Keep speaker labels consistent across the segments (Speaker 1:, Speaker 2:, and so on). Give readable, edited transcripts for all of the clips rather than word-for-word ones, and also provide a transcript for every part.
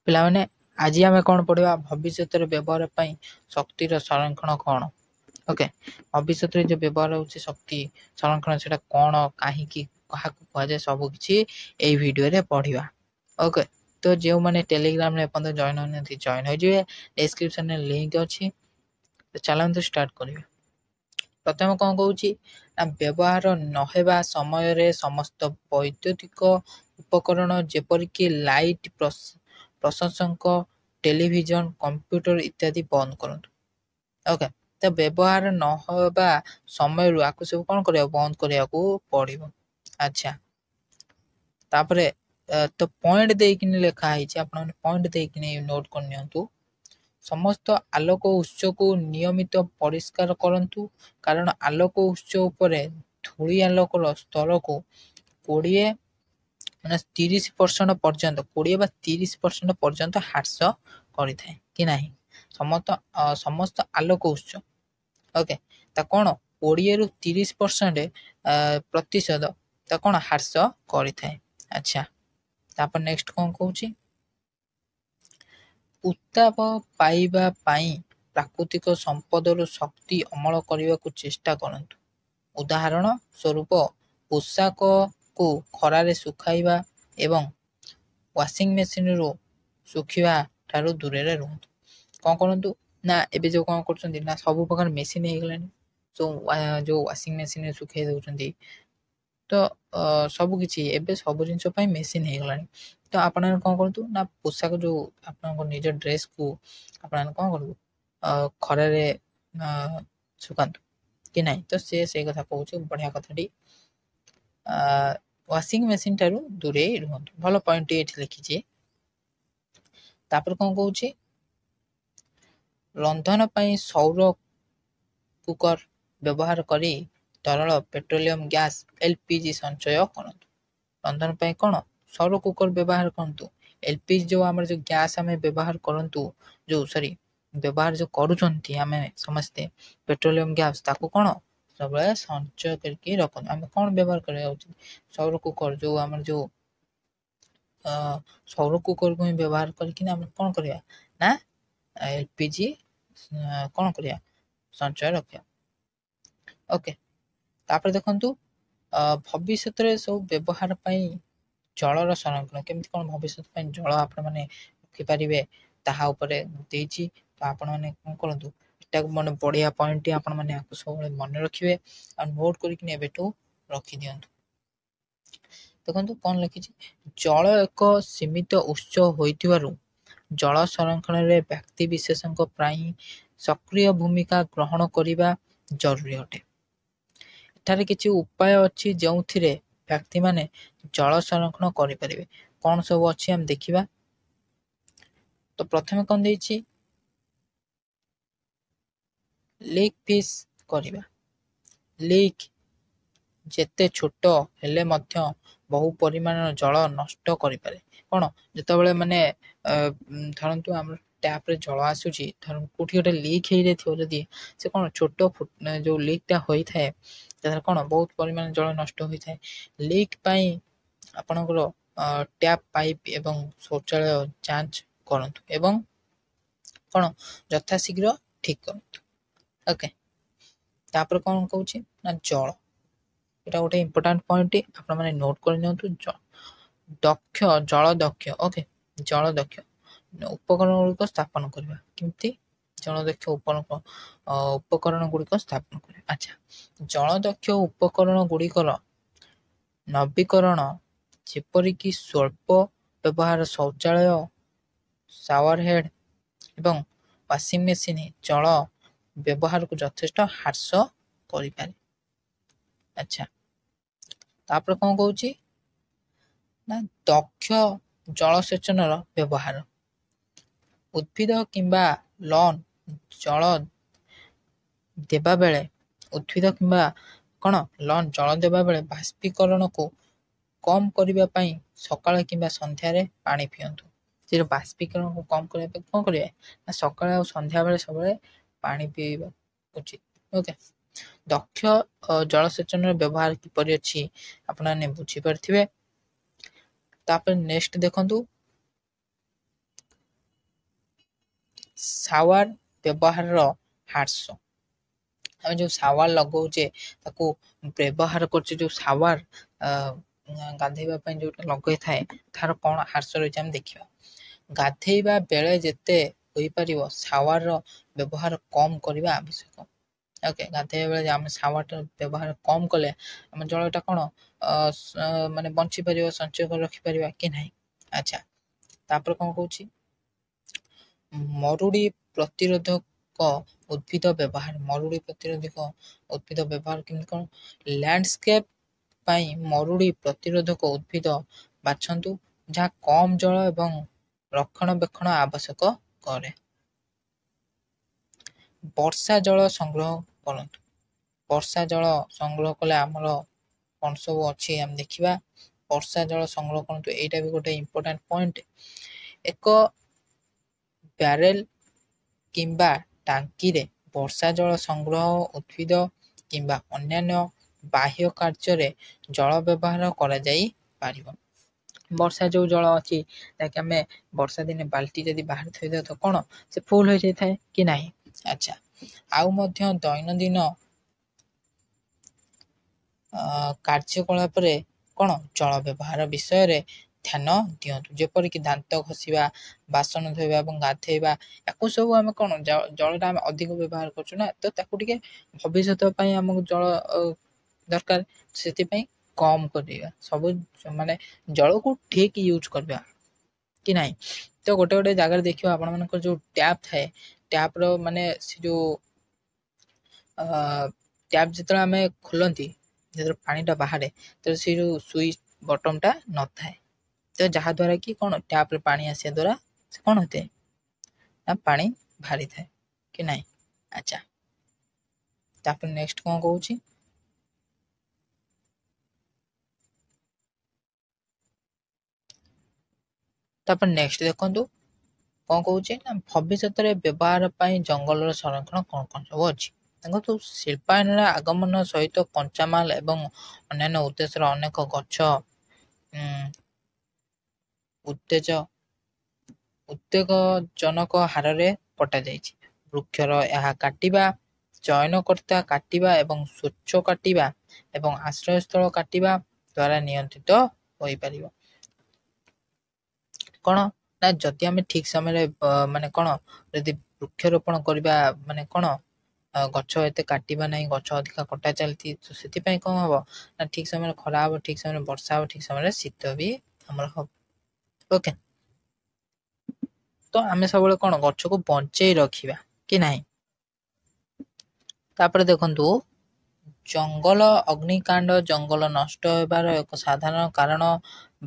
Speaker 1: ପିଲାମାନେ ଆଜି ଆମେ କ'ଣ ପଢ଼ିବା ଭବିଷ୍ୟତରେ ବ୍ୟବହାର ପାଇଁ ଶକ୍ତିର ସଂରକ୍ଷଣ କ'ଣ? ଓକେ, ଭବିଷ୍ୟତରେ ଯେଉଁ ବ୍ୟବହାର ହେଉଛି ଶକ୍ତି ସଂରକ୍ଷଣ ସେଇଟା କ'ଣ, କାହିଁକି, କାହାକୁ କୁହାଯାଏ, ସବୁ କିଛି ଏଇ ଭିଡ଼ିଓରେ ପଢ଼ିବା। ଓକେ, ତ ଯେଉଁମାନେ ଟେଲିଗ୍ରାମରେ ଏପର୍ଯ୍ୟନ୍ତ ଜଏନ୍ ହୋଇନାହାନ୍ତି ଜଏନ୍ ହୋଇଯିବେ, ଡେସ୍କ୍ରିପ୍ସନରେ ଲିଙ୍କ ଅଛି। ତ ଚାଲନ୍ତୁ ଷ୍ଟାର୍ଟ କରିବା। ପ୍ରଥମେ କ'ଣ କହୁଛି ନା ବ୍ୟବହାର ନହେବା ସମୟରେ ସମସ୍ତ ବୈଦ୍ୟୁତିକ ଉପକରଣ ଯେପରିକି ଲାଇଟ୍, ପ୍ରଶଂସକ, ଟେଲିଭିଜନ, କମ୍ପ୍ୟୁଟର ଇତ୍ୟାଦି ବନ୍ଦ କରନ୍ତୁ। ଓକେ, ତ ବ୍ୟବହାର ନହେବା ସମୟରୁ ଆକୁ ସବୁ କ'ଣ କରିବାକୁ ବନ୍ଦ କରିବାକୁ ପଡ଼ିବ। ଆଚ୍ଛା, ତାପରେ ତ ପଏଣ୍ଟ ଦେଇକିନି ଲେଖା ହେଇଛି, ଆପଣମାନେ ପଏଣ୍ଟ ଦେଇକିନି ନୋଟ୍ କରିନିଅନ୍ତୁ। ସମସ୍ତ ଆଲୋକ ଉତ୍ସକୁ ନିୟମିତ ପରିଷ୍କାର କରନ୍ତୁ, କାରଣ ଆଲୋକ ଉତ୍ସ ଉପରେ ଧୂଳି ଆଲୋକର ସ୍ତରକୁ 30% ପର୍ଯ୍ୟନ୍ତ 20 ବା 30% ପର୍ଯ୍ୟନ୍ତ ହ୍ରାସ କରିଥାଏ କି ନାହିଁ। ସମସ୍ତ ଆଲୋକ ଉତ୍ସ ଓକେ ତା କ'ଣ 20ରୁ 30% ପ୍ରତିଶତ ତା କ'ଣ ହ୍ରାସ କରିଥାଏ। ଆଚ୍ଛା, ତାପରେ ନେକ୍ସଟ କ'ଣ କହୁଛି, ଉତ୍ତାପ ପାଇବା ପାଇଁ ପ୍ରାକୃତିକ ସମ୍ପଦରୁ ଶକ୍ତି ଅମଳ କରିବାକୁ ଚେଷ୍ଟା କରନ୍ତୁ। ଉଦାହରଣ ସ୍ୱରୂପ ପୋଷାକକୁ ଖରାରେ ଶୁଖାଇବା ଏବଂ ୱାସିଂ ମେସିନରୁ ଶୁଖିବା ଠାରୁ ଦୂରରେ ରୁହନ୍ତୁ। କ'ଣ କରନ୍ତୁ ନା ଏବେ ଯେଉଁ କ'ଣ କରୁଛନ୍ତି ନା ସବୁ ପ୍ରକାର ମେସିନ୍ ହେଇଗଲାଣି, ଯେଉଁ ୱାସିଂ ମେସିନରେ ଶୁଖାଇ ଦେଉଛନ୍ତି। ତ ସବୁ କିଛି ଏବେ ସବୁ ଜିନିଷ ପାଇଁ ମେସିନ୍ ହେଇଗଲାଣି। ତ ଆପଣମାନେ କ'ଣ କରନ୍ତୁ ନା ପୋଷାକ ଯେଉଁ ଆପଣଙ୍କ ନିଜ ଡ୍ରେସ୍କୁ ଆପଣମାନେ କ'ଣ କରନ୍ତୁ ଖରାରେ ଶୁଖାନ୍ତୁ କି ନାହିଁ। ତ ସେଇ କଥା କହୁଛି, ବଢ଼ିଆ କଥାଟି। ୱାସିଂ ମେସିନ୍ ଠାରୁ ଦୂରେଇ ରୁହନ୍ତୁ। ଭଲ ପଏଣ୍ଟଟି ଏଠି ଲେଖିଛି। ତାପରେ କ'ଣ କହୁଛି, ରନ୍ଧନ ପାଇଁ ସୌର କୁକର ବ୍ୟବହାର କରି ତରଳ ପେଟ୍ରୋଲିୟମ ଗ୍ୟାସ୍ LPG ସଞ୍ଚୟ କରନ୍ତୁ। ରନ୍ଧନ ପାଇଁ କ'ଣ ସୌର କୁକର ବ୍ୟବହାର କରନ୍ତୁ। LPG ଯେଉଁ ଆମର ଯେଉଁ ଗ୍ୟାସ୍ ଆମେ ବ୍ୟବହାର କରନ୍ତୁ, ବ୍ୟବହାର ଯେଉଁ କରୁଛନ୍ତି ଆମେ ସମସ୍ତେ ପେଟ୍ରୋଲିୟମ ଗ୍ୟାସ୍, ତାକୁ କ'ଣ ସବୁବେଳେ ସଞ୍ଚୟ କରିକି ରଖନ୍ତୁ। ଆମେ କ'ଣ ବ୍ୟବହାର କରିବା ଉଚିତ, ସୌର କୁକର ଯେଉଁ ଆମର ଯେଉଁ ସୌର କୁକରକୁ ହିଁ ବ୍ୟବହାର କରିକିନା ଆମେ କ'ଣ କରିବା ନା LPG କ'ଣ କରିବା ସଞ୍ଚୟ ରଖିବା। ଓକେ, ତାପରେ ଦେଖନ୍ତୁ ଭବିଷ୍ୟତରେ ସବୁ ବ୍ୟବହାର ପାଇଁ ଜଳର ସଂରକ୍ଷଣ କେମିତି କ'ଣ ଭବିଷ୍ୟତ ପାଇଁ ଜଳ ଆପଣମାନେ ରଖିପାରିବେ ତାହା ଉପରେ ଦେଇଛି। ତ ଆପଣମାନେ କ'ଣ କରନ୍ତୁ, ଏଟାକୁ ବଢ଼ିଆ ପଏଣ୍ଟଟି, ଆପଣମାନେ ଆକୁ ସବୁବେଳେ ମନେ ରଖିବେ ଆଉ ନୋଟ୍ କରିକିନି ଏବେଠୁ ରଖିଦିଅନ୍ତୁ। ଦେଖନ୍ତୁ କ'ଣ ଲେଖିଛି, ଜଳ ଏକ ସୀମିତ ଉତ୍ସ ହୋଇଥିବାରୁ ଜଳ ସଂରକ୍ଷଣରେ ବ୍ୟକ୍ତି ବିଶେଷଙ୍କ ପାଇଁ ସକ୍ରିୟ ଭୂମିକା ଗ୍ରହଣ କରିବା ଜରୁରୀ ଅଟେ। ଏଠାରେ କିଛି ଉପାୟ ଅଛି ଯେଉଁଥିରେ ବ୍ୟକ୍ତିମାନେ ଜଳ ସଂରକ୍ଷଣ କରିପାରିବେ। କ'ଣ ସବୁ ଅଛି ଆମେ ଦେଖିବା। ତ ପ୍ରଥମେ କ'ଣ ଦେଇଛି, ଲିକ୍ ଫିସ୍ କରିବା। ଲିକ୍ ଯେତେ ଛୋଟ ହେଲେ ମଧ୍ୟ ବହୁ ପରିମାଣର ଜଳ ନଷ୍ଟ କରିପାରେ। କ'ଣ ଯେତେବେଳେ ଧରନ୍ତୁ ଆମର ଟ୍ୟାପ୍ରେ ଜଳ ଆସୁଛି, କେଉଁଠି ଗୋଟେ ଲିକ୍ ହେଇଯାଇଥିବ, ଯଦି ସେ କ'ଣ ଛୋଟ ଯେଉଁ ଲିକ୍ଟା ହୋଇଥାଏ ତାହାର କ'ଣ ବହୁତ ପରିମାଣରେ ଜଳ ନଷ୍ଟ ହୋଇଥାଏ। ଲିକ୍ ପାଇଁ ଆପଣଙ୍କର ଟ୍ୟାପ୍ ପାଇପ୍ ଏବଂ ଶୌଚାଳୟ ଯାଞ୍ଚ କରନ୍ତୁ ଏବଂ କ'ଣ ଯଥାଶୀଘ୍ର ଠିକ୍ କରନ୍ତୁ। ଓକେ, ତାପରେ କ'ଣ କହୁଛି ନା ଜଳ, ଏଇଟା ଗୋଟେ ଇମ୍ପୋର୍ଟାଣ୍ଟ ପଏଣ୍ଟଟି, ଆପଣମାନେ ନୋଟ୍ କରିନିଅନ୍ତୁ। ଜଳ ଦକ୍ଷ ଓକେ ଜଳ ଦକ୍ଷ ଉପକରଣ ଗୁଡ଼ିକ ସ୍ଥାପନ କରିବା। କେମିତି ଜଳଦକ୍ଷ ଉପକରଣ ଗୁଡ଼ିକ ସ୍ଥାପନ କରିବା। ଆଚ୍ଛା, ଜଳଦକ୍ଷ ଉପକରଣ ଗୁଡ଼ିକର ନବୀକରଣ ଯେପରିକି ସ୍ୱଳ୍ପ ବ୍ୟବହାର ଶୌଚାଳୟ, ଶାୱାର ହେଡ୍ ଏବଂ ୱାସିଂ ମେସିନ୍ ଜଳ ବ୍ୟବହାରକୁ ଯଥେଷ୍ଟ ହ୍ରାସ କରିପାରେ। ଆଚ୍ଛା, ତାପରେ କ'ଣ କହୁଛି ନା ଦକ୍ଷ ଜଳସେଚନର ବ୍ୟବହାର। ଉଦ୍ଭିଦ କିମ୍ବା ଲନ୍ ଜଳ ଦେବା ବେଳେ ବାଷ୍ପୀକରଣକୁ କମ୍ କରିବା ପାଇଁ ସକାଳେ କିମ୍ବା ସନ୍ଧ୍ୟାରେ ପାଣି ପିଅନ୍ତୁ। ସେ ବାଷ୍ପୀକରଣକୁ କମ୍ କରିବା ପାଇଁ କ'ଣ କରିବେ ନା ସକାଳେ ଆଉ ସନ୍ଧ୍ୟାବେଳେ ସବୁବେଳେ ପାଣି ପିଇବା ଉଚିତ। ଓକେ, ଦକ୍ଷ ଜଳସେଚନର ବ୍ୟବହାର କିପରି ଅଛି ଆପଣମାନେ ବୁଝିପାରିଥିବେ। ତାପରେ ନେକ୍ସଟ ଦେଖନ୍ତୁ, ସାୱାର ବ୍ୟବହାରର ହ୍ରାସ। ଆମେ ଯେଉଁ ସାୱାର ଲଗାଉଛେ ତାକୁ ବ୍ୟବହାର କରୁଛେ, ଯେଉଁ ସାୱାର ଗାଧୋଇବା ପାଇଁ ଯେଉଁଟା ଲଗାଇଥାଏ ତାହାର କ'ଣ ହ୍ରାସ ରହିଛି ଆମେ ଦେଖିବା। ଗାଧୋଇବା ବେଳେ ଯେତେ ହୋଇପାରିବ ସାୱାରର ବ୍ୟବହାର କମ୍ କରିବା ଆବଶ୍ୟକ। ଓକେ, ଗାଧୋଇବା ବେଳେ ଆମେ ସାୱାରର ବ୍ୟବହାର କମ୍ କଲେ ଆମ ଜଳଟା କ'ଣ ମାନେ ବଞ୍ଚିପାରିବ, ସଞ୍ଚୟ କରି ରଖିପାରିବା କି ନାହିଁ। ଆଚ୍ଛା, ତାପରେ କ'ଣ କହୁଛି, ମରୁଡ଼ି ପ୍ରତିରୋଧକ ଉଦ୍ଭିଦ ବ୍ୟବହାର। ମରୁଡ଼ି ପ୍ରତିରୋଧକ ଉଦ୍ଭିଦ ବ୍ୟବହାର କେମିତି କ'ଣ? ଲ୍ୟାଣ୍ଡସ୍କେପ୍ ପାଇଁ ମରୁଡ଼ି ପ୍ରତିରୋଧକ ଉଦ୍ଭିଦ ବାଛନ୍ତୁ ଯାହା କମ୍ ଜଳ ଏବଂ ରକ୍ଷଣାବେକ୍ଷଣ ଆବଶ୍ୟକ କରେ। ବର୍ଷା ଜଳ ସଂଗ୍ରହ କରନ୍ତୁ। ବର୍ଷା ଜଳ ସଂଗ୍ରହ କଲେ ଆମର କ'ଣ ସବୁ ଅଛି ଆମେ ଦେଖିବା। ବର୍ଷା ଜଳ ସଂଗ୍ରହ କରନ୍ତୁ, ଏଇଟା ବି ଗୋଟେ ଇମ୍ପୋର୍ଟାଣ୍ଟ ପଏଣ୍ଟ। ଏକ ବ୍ୟାରେଲ କିମ୍ବା ଟାଙ୍କିରେ ବର୍ଷା ଜଳ ସଂଗ୍ରହ ଉଦ୍ଭିଦ କିମ୍ବା ଅନ୍ୟାନ୍ୟ ବାହ୍ୟ କାର୍ଯ୍ୟରେ ଜଳ ବ୍ୟବହାର କରାଯାଇପାରିବ। ବର୍ଷା ଯେଉଁ ଜଳ ଅଛି ଯାହାକି ଆମେ ବର୍ଷା ଦିନେ ବାଲ୍ଟି ଯଦି ବାହାରେ ଥୋଇଦେବା ତ କ'ଣ ସେ ଫୁଲ୍ ହୋଇଯାଇଥାଏ କି ନାହିଁ। ଆଚ୍ଛା, ଆଉ ମଧ୍ୟ ଦୈନନ୍ଦିନ କାର୍ଯ୍ୟକଳାପରେ କ'ଣ ଜଳ ବ୍ୟବହାର ବିଷୟରେ ଧ୍ୟାନ ଦିଅନ୍ତୁ। ଯେପରିକି ଦାନ୍ତ ଘଷିବା, ବାସନ ଧୋଇବା ଏବଂ ଗାଧୋଇବା, ୟାକୁ ସବୁ ଆମେ କ'ଣ ଜଳଟା ଆମେ ଅଧିକ ବ୍ୟବହାର କରୁଛୁ ନା, ତ ତାକୁ ଟିକେ ଭବିଷ୍ୟତ ପାଇଁ ଆମକୁ ଜଳ ଦରକାର, ସେଥିପାଇଁ କମ୍ କରିବା। ସବୁ ମାନେ ଜଳକୁ ଠିକ୍ ୟୁଜ୍ କରିବା କି ନାହିଁ। ତ ଗୋଟେ ଗୋଟେ ଜାଗାରେ ଦେଖିବା ଆପଣମାନଙ୍କର ଯେଉଁ ଟ୍ୟାପ୍ ଥାଏ, ଟ୍ୟାପ୍ର ମାନେ ସେ ଯେଉଁ ଟ୍ୟାପ୍ ଯେତେବେଳେ ଆମେ ଖୋଲନ୍ତି, ଯେତେବେଳେ ପାଣିଟା ବାହାରେ ତ ସେ ଯେଉଁ ସୁଇଚ୍ ବଟନ୍ଟା ନଥାଏ, ତ ଯାହାଦ୍ୱାରା କି କ'ଣ ଟ୍ୟାପ୍ରେ ପାଣି ଆସିବା ଦ୍ୱାରା ସେ କ'ଣ ହୋଇଥାଏ ନା ପାଣି ବାହାରିଥାଏ କି ନାହିଁ। ଆଚ୍ଛା, ତାପରେ ନେକ୍ସଟ କ'ଣ କହୁଛି, ତାପରେ ନେକ୍ସଟ ଦେଖନ୍ତୁ କ'ଣ କହୁଛି ନା ଭବିଷ୍ୟତରେ ବ୍ୟବହାର ପାଇଁ ଜଙ୍ଗଲର ସଂରକ୍ଷଣ କ'ଣ କ'ଣ ସବୁ ଅଛି। ଦେଖନ୍ତୁ, ଶିଳ୍ପାୟନର ଆଗମନ ସହିତ କଞ୍ଚାମାଲ ଏବଂ ଅନ୍ୟାନ୍ୟ ଉଦ୍ଦେଶ୍ୟର ଅନେକ ଗଛ ଉଦ୍ବେଗଜନକ ହାରରେ କଟାଯାଇଛି। ବୃକ୍ଷର ଏହା କାଟିବା, ଚୟନକର୍ତ୍ତା କାଟିବା ଏବଂ ସ୍ୱଚ୍ଛ କାଟିବା ଏବଂ ଆଶ୍ରୟସ୍ଥଳ କାଟିବା ଦ୍ୱାରା ନିୟନ୍ତ୍ରିତ ହୋଇପାରିବ। କ'ଣ ନା ଯଦି ଆମେ ଠିକ୍ ସମୟରେ ମାନେ କ'ଣ ଯଦି ବୃକ୍ଷରୋପଣ କରିବା, ମାନେ କ'ଣ ଗଛ ଏତେ କାଟିବା ନାହିଁ, ଗଛ ଅଧିକା କଟା ଚାଲିଛି, ତ ସେଥିପାଇଁ କ'ଣ ହେବ ନା ଠିକ୍ ସମୟରେ ଖରା ହେବ, ଠିକ୍ ସମୟରେ ବର୍ଷା ହେବ, ଠିକ୍ ସମୟରେ ଶୀତ ବି ଆମର ହେବ। ଓକେ, ତ ଆମେ ସବୁବେଳେ କ'ଣ ଗଛକୁ ବଞ୍ଚେଇ ରଖିବା କି ନାହିଁ। ତାପରେ ଦେଖନ୍ତୁ, ଜଙ୍ଗଲ ଅଗ୍ନିକାଣ୍ଡ ଜଙ୍ଗଲ ନଷ୍ଟ ହେବାର ଏକ ସାଧାରଣ କାରଣ।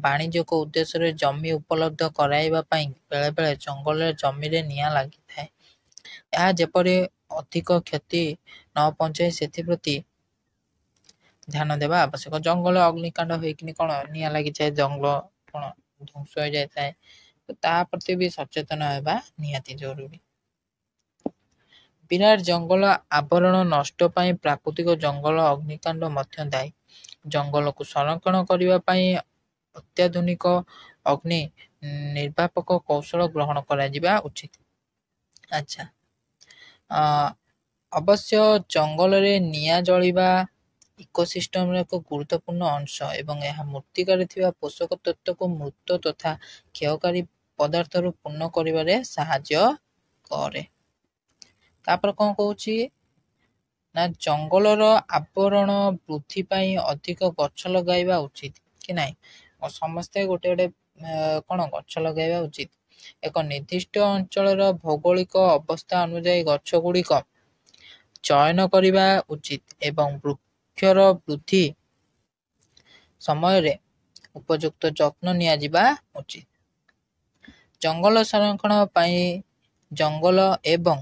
Speaker 1: ବାଣିଜ୍ୟିକ ଉଦ୍ଦେଶ୍ୟରେ ଜମି ଉପଲବ୍ଧ କରାଇବା ପାଇଁ ବେଳେବେଳେ ଜଙ୍ଗଲରେ ଜମିରେ ନିଆଁ ଲାଗିଥାଏ। ଏହା ଯେପରି ଅଧିକ କ୍ଷତି ନ ପହଞ୍ଚାଏ ସେଥିପ୍ରତି ଧ୍ୟାନ ଦେବା ଆବଶ୍ୟକ। ଜଙ୍ଗଲ ଅଗ୍ନିକାଣ୍ଡ ହେଇକିନି କ'ଣ ନିଆଁ ଲାଗିଯାଏ, ଜଙ୍ଗଲ କ'ଣ ଧ୍ୱଂସ ହୋଇଯାଇଥାଏ, ତ ତା ପ୍ରତି ବି ସଚେତନ ହେବା ନିହାତି ଜରୁରୀ। ବିରାଟ ଜଙ୍ଗଲ ଆବରଣ ନଷ୍ଟ ପାଇଁ ପ୍ରାକୃତିକ ଜଙ୍ଗଲ ଅଗ୍ନିକାଣ୍ଡ ମଧ୍ୟ ଦାୟୀ। ଜଙ୍ଗଲକୁ ସଂରକ୍ଷଣ କରିବା ପାଇଁ ଅତ୍ୟାଧୁନିକ ଅଗ୍ନି ନିର୍ବାପକ କୌଶଳ ଗ୍ରହଣ କରାଯିବା ଉଚିତ। ଆଚ୍ଛା, ଅବଶ୍ୟ ଜଙ୍ଗଲରେ ନିଆଁ ଜଳିବା ଇକୋସିଷ୍ଟମର ଏକ ଗୁରୁତ୍ୱପୂର୍ଣ୍ଣ ଅଂଶ ଏବଂ ଏହା ମୃତ୍ତିକାରେ ଥିବା ପୋଷକ ତତ୍ତ୍ୱକୁ ମୃତ ତଥା କ୍ଷୟକାରୀ ପଦାର୍ଥରୁ ପୂର୍ଣ୍ଣ କରିବାରେ ସାହାଯ୍ୟ କରେ। ତାପରେ କ'ଣ କହୁଛି ନା ଜଙ୍ଗଲର ଆବରଣ ବୃଦ୍ଧି ପାଇଁ ଅଧିକ ଗଛ ଲଗାଇବା ଉଚିତ କି ନାହିଁ। ସମସ୍ତେ ଗୋଟେ ଗୋଟେ କ'ଣ ଗଛ ଲଗାଇବା ଉଚିତ। ଏକ ନିର୍ଦ୍ଦିଷ୍ଟ ଅଞ୍ଚଳର ଭୌଗୋଳିକ ଅବସ୍ଥା ଅନୁଯାୟୀ ଗଛ ଗୁଡ଼ିକ ଚୟନ କରିବା ଉଚିତ ଏବଂ ବୃକ୍ଷର ବୃଦ୍ଧି ସମୟରେ ଉପଯୁକ୍ତ ଯତ୍ନ ନିଆଯିବା ଉଚିତ। ଜଙ୍ଗଲ ସଂରକ୍ଷଣ ପାଇଁ ଜଙ୍ଗଲ ଏବଂ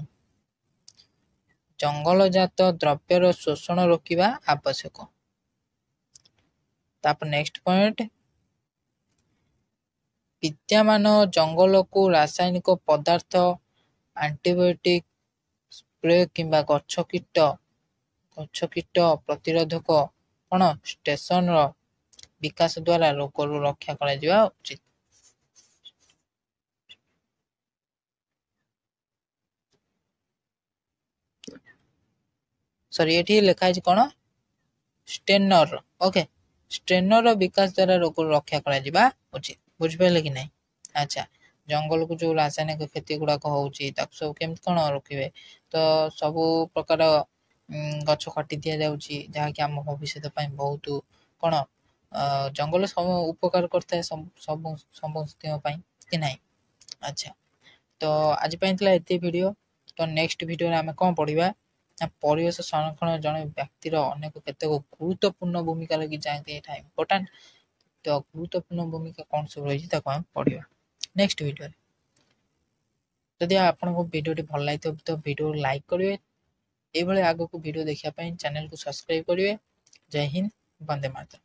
Speaker 1: ଜଙ୍ଗଲଜାତ ଦ୍ରବ୍ୟର ଶୋଷଣ ରୋକିବା ଆବଶ୍ୟକ। ତାପରେ ନେକ୍ସଟ ପଏଣ୍ଟ, ବିଦ୍ୟମାନ ଜଙ୍ଗଲକୁ ରାସାୟନିକ ପଦାର୍ଥ, ଆଣ୍ଟିବାୟୋଟିକ ସ୍ପ୍ରେ କିମ୍ବା ଗଛ କୀଟ ପ୍ରତିରୋଧକ କ'ଣ ଷ୍ଟେସନର ବିକାଶ ଦ୍ୱାରା ରୋଗରୁ ରକ୍ଷା କରାଯିବା ଉଚିତ। सॉरी एठी लिखा है कौन स्टेनर ओके स्टेनर विकास द्वारा रोग रक्षा करा उचित बुझिपारे कि नहीं। अच्छा जंगल को जो रासायनिक क्षति गुड़ाक होची सब केमती कौन रखिए तो सबू प्रकार गछ काटी दि जाऊँगी जहाँकि आम भविष्य बहुत कौन जंगल सब उपकार करता है समस्त कि नहीं। अच्छा तो आज एत वीडियो तो नेक्स्ट वीडियो आम कौन पढ़ा परिवेश संरक्षण जड़े व्यक्तिर अनेक केत गुरुत्वपूर्ण भूमिका लगी जाती है इम्पोर्टाट तो गुरुत्वपूर्ण भूमिका कौन सब रही आम पढ़ा नेक्स्ट वीडियो। जदि आपको वीडियो भल लगी तो वीडियो लाइक करेंगे ये आग को वीडियो देखा चैनल को सब्सक्राइब करेंगे। जय हिंद वंदे मातरम।